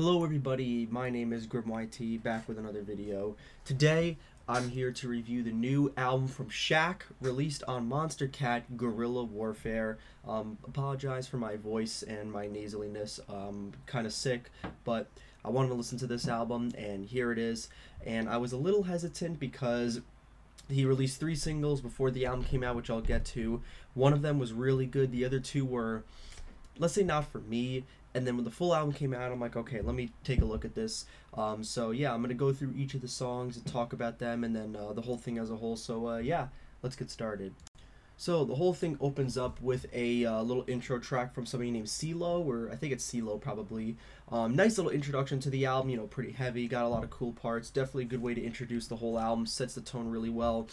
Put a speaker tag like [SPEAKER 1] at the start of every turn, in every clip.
[SPEAKER 1] Hello everybody, my name is GriimYT, back with another video. Today, I'm here to review the new album from Shaq, released on Monster Cat Guerrilla Warfare. Apologize for my voice and my nasaliness, kind of sick, but I wanted to listen to this album, and here it is. And I was a little hesitant because he released 3 singles before the album came out, which I'll get to. One of them was really good, the other 2 were, let's say, not for me. And then when the full album came out, I'm like, okay, let me take a look at this. So yeah, I'm going to go through each of the songs and talk about them, and then the whole thing as a whole. So yeah, let's get started. So the whole thing opens up with a little intro track from somebody named CeeLo, or I think it's CeeLo probably. Nice little introduction to the album, pretty heavy, got a lot of cool parts. Definitely a good way to introduce the whole album, sets the tone really well.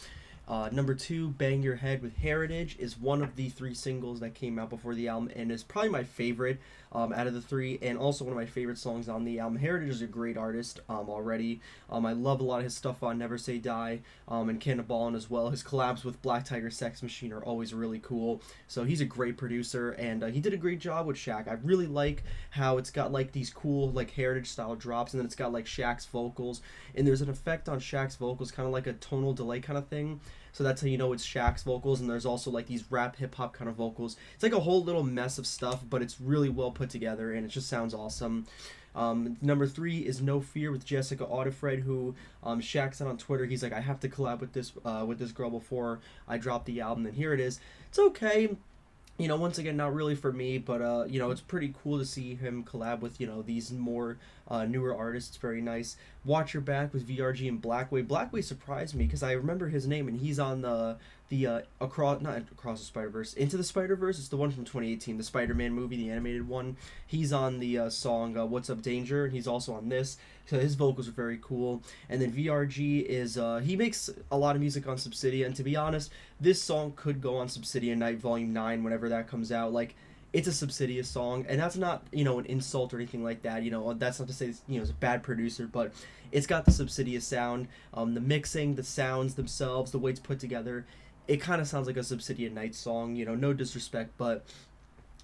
[SPEAKER 1] Number 2, Bang Your Head with Heritage, is one of the 3 singles that came out before the album, and is probably my favorite out of the 3, and also one of my favorite songs on the album. Heritage is a great artist already. I love a lot of his stuff on Never Say Die and Cannonballin' as well. His collabs with Black Tiger Sex Machine are always really cool, so he's a great producer, and he did a great job with Shaq. I really like how it's got like these cool like Heritage style drops, and then it's got like Shaq's vocals, and there's an effect on Shaq's vocals, kind of like a tonal delay kind of thing. So that's how you know it's Shaq's vocals, and there's also like these rap hip-hop kind of vocals. It's like a whole little mess of stuff, but it's really well put together, and it just sounds awesome. Number 3 is No Fear with Jessica Audifred, who Shaq said on Twitter, he's like, I have to collab with this girl before I drop the album, and here it is. It's okay. Once again, not really for me, but, it's pretty cool to see him collab with, these more newer artists. It's very nice. Watch Your Back with VRG and Blackway. Blackway surprised me because I remember his name, and he's on not Across the Spider-Verse, Into the Spider-Verse. It's the one from 2018, the Spider-Man movie, the animated one. He's on the song What's Up Danger, and he's also on this. So his vocals are very cool. And then VRG is, he makes a lot of music on Subsidia, and to be honest, this song could go on Subsidia Night Volume 9 whenever that comes out. Like, it's a Subsidia song, and that's not, an insult or anything like that. That's not to say, it's a bad producer, but it's got the Subsidia sound. The mixing, the sounds themselves, the way it's put together, it kind of sounds like a Subsidia Night song. No disrespect, but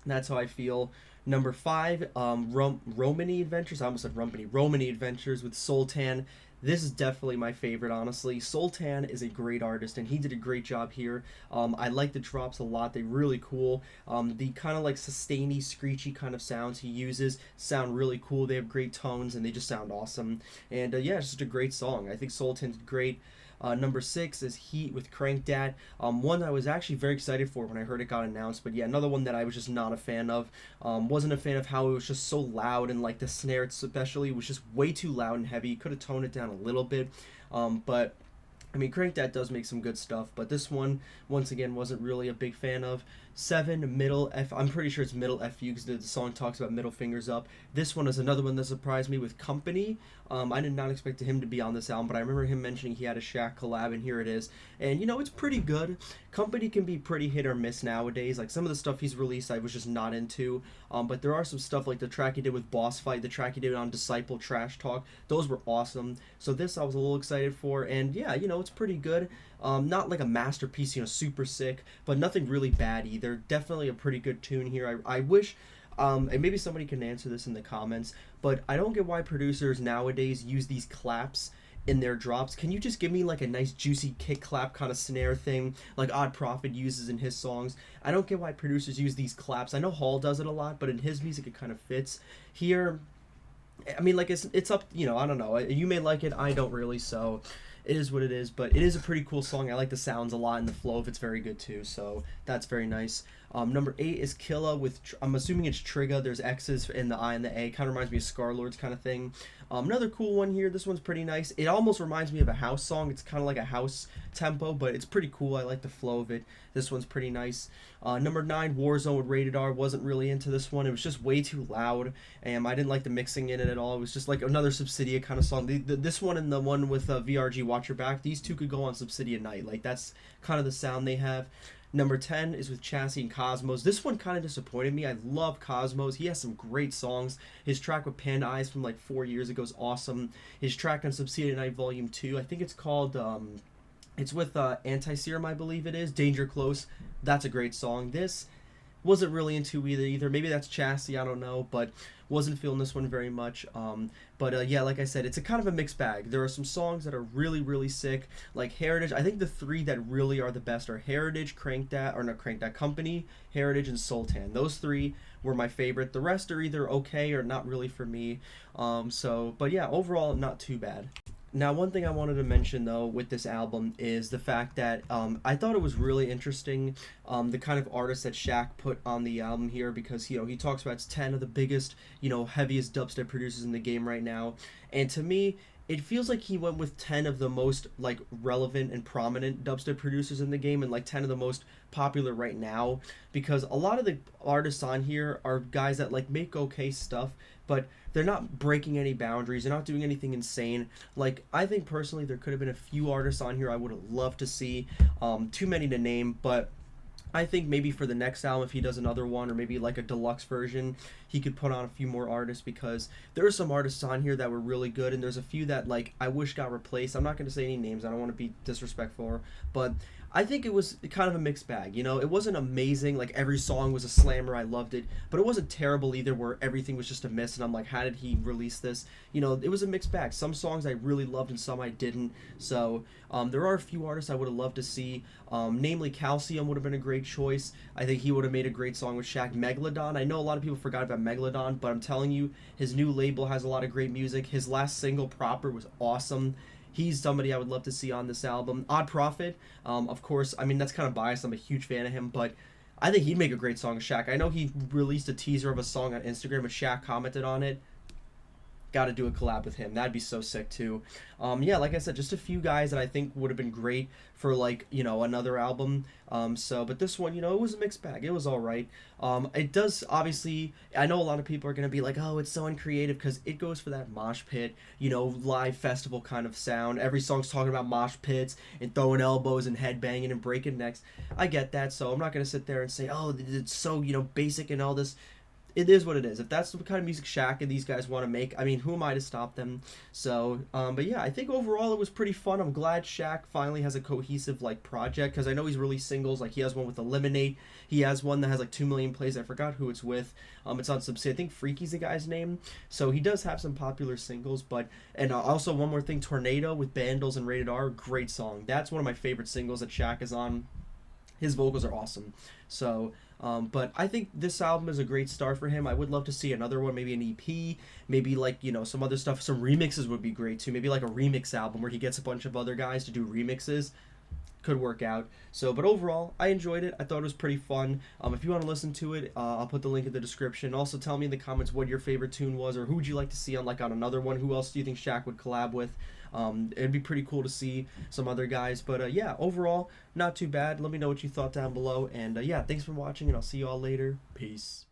[SPEAKER 1] that's how I feel. Number 5, Romany Adventures. I almost said Rumpany. Romany Adventures with Sultan. This is definitely my favorite, honestly. Sultan is a great artist, and he did a great job here. I like the drops a lot. They're really cool. The kind of like sustainy, screechy kind of sounds he uses sound really cool. They have great tones, and they just sound awesome. And yeah, it's just a great song. I think Sultan's great. Number 6 is Heat with Crank Dad. One that I was actually very excited for when I heard it got announced, but yeah, another one that I was just not a fan of. Wasn't a fan of how it was just so loud, and like the snare especially was just way too loud and heavy. Could have toned it down a little bit, but I mean, Crank Dad does make some good stuff, but this one, once again, wasn't really a big fan of. 7, Middle F. I'm pretty sure it's Middle FU because the song talks about middle fingers up. This one is another one that surprised me with Company. I did not expect him to be on this album, but I remember him mentioning he had a Shaq collab, and here it is. And, it's pretty good. Company can be pretty hit or miss nowadays. Like, some of the stuff he's released I was just not into, but there are some stuff like the track he did with Boss Fight, the track he did on Disciple Trash Talk. Those were awesome. So this I was a little excited for, and yeah, it's pretty good. Not like a masterpiece, super sick, but nothing really bad either. Definitely a pretty good tune here. I wish, and maybe somebody can answer this in the comments, but I don't get why producers nowadays use these claps in their drops. Can you just give me like a nice juicy kick clap kind of snare thing like Odd Prophet uses in his songs? I don't get why producers use these claps. I know Hall does it a lot, but in his music it kind of fits. Here, I mean, like, it's up, I don't know. You may like it, I don't really, so it is what it is, but it is a pretty cool song. I like the sounds a lot, and the flow of it's very good too, so that's very nice. Number 8 is Killa with, I'm assuming it's Trigga. There's X's in the I and the A. Kind of reminds me of Scarlord's kind of thing. Another cool one here. This one's pretty nice. It almost reminds me of a house song. It's kind of like a house tempo, but it's pretty cool. I like the flow of it. This one's pretty nice. Number 9, Warzone with Rated R. Wasn't really into this one. It was just way too loud, and I didn't like the mixing in it at all. It was just like another Subsidia kind of song. This one and the one with VRG, Watch Your Back, these two could go on Subsidia Night. Like, that's kind of the sound they have. Number 10 is with Chassis and Cosmos. This one kind of disappointed me. I love Cosmos. He has some great songs. His track with Panda Eyes from like 4 years ago is awesome. His track on Subsidia Night Volume 2, I think it's called, it's with Anti-Serum, I believe it is. Danger Close. That's a great song. This wasn't really into either. Maybe that's Chassis, I don't know. But Wasn't feeling this one very much. But yeah, like I said, it's a kind of a mixed bag. There are some songs that are really, really sick, like Heritage. I think the three that really are the best are Heritage, Crank That, or not Crank That Company, Heritage, and Sultan. Those three were my favorite. The rest are either okay or not really for me. But yeah, overall, not too bad. Now, one thing I wanted to mention though with this album is the fact that I thought it was really interesting, the kind of artists that Shaq put on the album here, because he talks about it's 10 of the biggest, heaviest dubstep producers in the game right now, and to me it feels like he went with 10 of the most like relevant and prominent dubstep producers in the game, and like 10 of the most popular right now, because a lot of the artists on here are guys that like make okay stuff, but they're not breaking any boundaries. They're not doing anything insane. Like, I think personally there could have been a few artists on here I would have loved to see. Too many to name, but I think maybe for the next album, if he does another one, or maybe like a deluxe version, he could put on a few more artists, because there are some artists on here that were really good, and there's a few that like I wish got replaced. I'm not going to say any names. I don't want to be disrespectful, but I think it was kind of a mixed bag. It wasn't amazing. Like, every song was a slammer. I loved it, but it wasn't terrible either, where everything was just a miss. And I'm like, how did he release this? It was a mixed bag. Some songs I really loved and some I didn't. So there are a few artists I would have loved to see. Namely, Calcium would have been a great choice. I think he would have made a great song with Shaq. Megalodon. I know a lot of people forgot about Megalodon, but I'm telling you, his new label has a lot of great music. His last single, Proper, was awesome. He's somebody I would love to see on this album. Odd Prophet, of course, I mean, that's kind of biased. I'm a huge fan of him, but I think he'd make a great song with Shaq. I know he released a teaser of a song on Instagram, and Shaq commented on it. Got to do a collab with him. That'd be so sick too. Yeah, like I said, just a few guys that I think would have been great for like another album. But this one, it was a mixed bag. It was all right. It does, obviously, I know a lot of people are gonna be like, oh, it's so uncreative, because it goes for that mosh pit, live festival kind of sound. Every song's talking about mosh pits and throwing elbows and headbanging and breaking necks. I get that, so I'm not gonna sit there and say, oh, it's so basic and all this. It is what it is. If that's the kind of music Shaq and these guys want to make, I mean, who am I to stop them? So, but yeah, I think overall it was pretty fun. I'm glad Shaq finally has a cohesive like project, because I know he's released singles. Like, he has one with Eliminate. He has one that has like 2 million plays. I forgot who it's with. It's on some. I think Freaky's the guy's name. So he does have some popular singles. But also one more thing, Tornado with Bandles and Rated R, great song. That's one of my favorite singles that Shaq is on. His vocals are awesome. So, but I think this album is a great start for him. I would love to see another one, maybe an EP, maybe like, some other stuff. Some remixes would be great too. Maybe like a remix album where he gets a bunch of other guys to do remixes. Could work out. So, but overall, I enjoyed it. I thought it was pretty fun. If you want to listen to it, I'll put the link in the description. Also, tell me in the comments what your favorite tune was, or who would you like to see on another one. Who else do you think Shaq would collab with? It'd be pretty cool to see some other guys. But yeah, overall, not too bad. Let me know what you thought down below. And yeah, thanks for watching, and I'll see you all later. Peace.